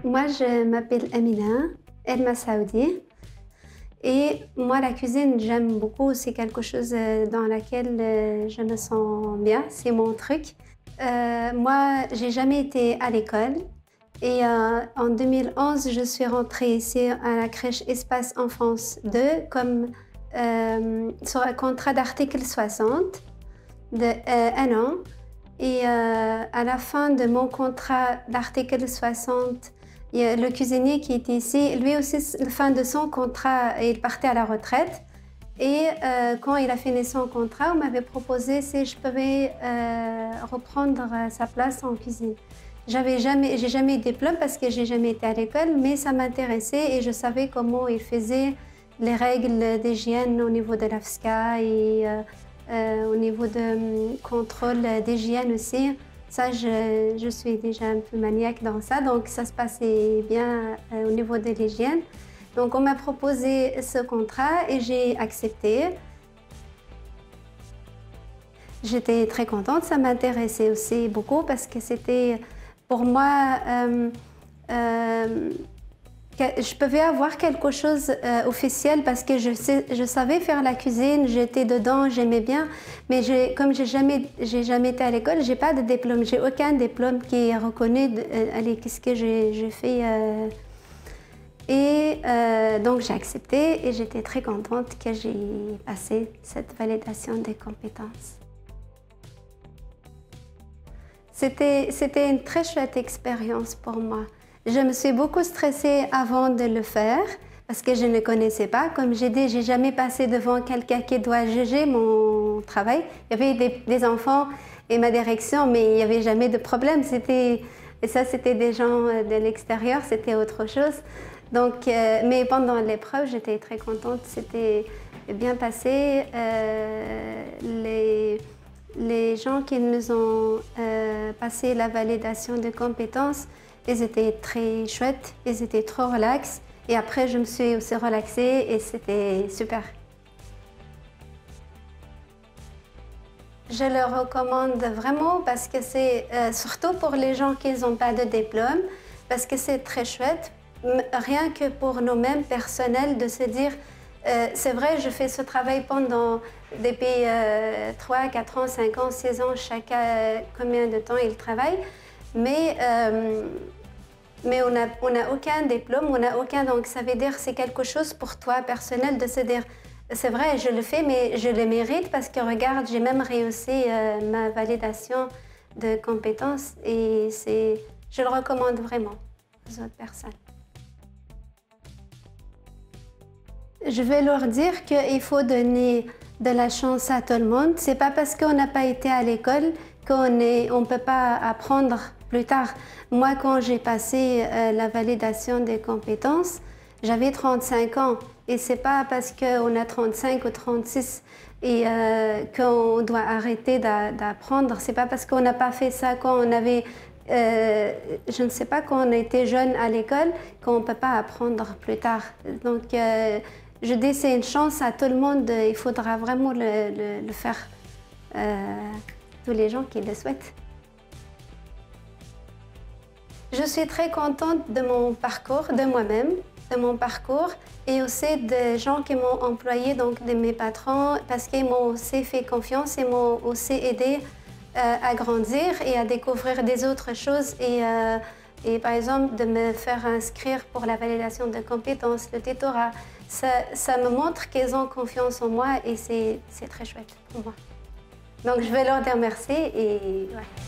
Moi, je m'appelle Amina El Massaoudi. Et moi, la cuisine, j'aime beaucoup. C'est quelque chose dans laquelle je me sens bien. C'est mon truc. Moi, j'ai jamais été à l'école. Et en 2011, je suis rentrée ici à la crèche Espace Enfance 2 comme sur un contrat d'article 60 de 1 an. Et à la fin de mon contrat d'article 60, il y a le cuisinier qui était ici, lui aussi, à la fin de son contrat, il partait à la retraite. Et quand il a fini son contrat, on m'avait proposé si je pouvais reprendre sa place en cuisine. J'ai jamais eu de diplôme parce que j'ai jamais été à l'école, mais ça m'intéressait et je savais comment ils faisaient les règles d'hygiène au niveau de l'AFSCA et au niveau de contrôle d'hygiène aussi. Ça, je suis déjà un peu maniaque dans ça, donc ça se passait bien au niveau de l'hygiène. Donc on m'a proposé ce contrat et j'ai accepté. J'étais très contente, ça m'intéressait aussi beaucoup parce que c'était pour moi, je pouvais avoir quelque chose officiel parce que je savais faire la cuisine, j'étais dedans, j'aimais bien. Mais comme j'ai jamais été à l'école, j'ai pas de diplôme, j'ai aucun diplôme qui est reconnu. Qu'est-ce que j'ai fait donc j'ai accepté et j'étais très contente que j'ai passé cette validation des compétences. C'était une très chouette expérience pour moi. Je me suis beaucoup stressée avant de le faire parce que je ne connaissais pas. Comme j'ai dit, j'ai jamais passé devant quelqu'un qui doit juger mon travail. Il y avait des enfants et ma direction, mais il n'y avait jamais de problème. C'était des gens de l'extérieur, c'était autre chose. Donc, mais pendant l'épreuve, j'étais très contente. C'était bien passé. Les gens qui nous ont passé la validation de compétences, ils étaient très chouettes, ils étaient trop relax. Et après, je me suis aussi relaxée et c'était super. Je le recommande vraiment parce que c'est surtout pour les gens qui n'ont pas de diplôme, parce que c'est très chouette, rien que pour nous-mêmes personnels, de se dire c'est vrai, je fais ce travail pendant depuis 3, 4 ans, 5 ans, 6 ans, chacun combien de temps il travaille, mais on n'a aucun diplôme, on n'a aucun, donc ça veut dire c'est quelque chose pour toi personnel de se dire c'est vrai, je le fais, mais je le mérite parce que regarde, j'ai même réussi ma validation de compétences et je le recommande vraiment aux autres personnes. Je vais leur dire qu'il faut donner de la chance à tout le monde. C'est pas parce qu'on n'a pas été à l'école qu'on ne peut pas apprendre plus tard. Moi, quand j'ai passé la validation des compétences, j'avais 35 ans. Et c'est pas parce qu'on a 35 ou 36 et qu'on doit arrêter d'apprendre. C'est pas parce qu'on n'a pas fait ça quand on avait je ne sais pas, quand on était jeune à l'école, qu'on ne peut pas apprendre plus tard. Donc, je dis c'est une chance à tout le monde, il faudra vraiment le faire, tous les gens qui le souhaitent. Je suis très contente de mon parcours, de moi-même, de mon parcours et aussi des gens qui m'ont employé, donc de mes patrons, parce qu'ils m'ont aussi fait confiance et m'ont aussi aidé à grandir et à découvrir des autres choses et par exemple de me faire inscrire pour la validation de compétences, le tutorat. Ça me montre qu'ils ont confiance en moi et c'est très chouette pour moi. Donc je vais leur dire merci et ouais.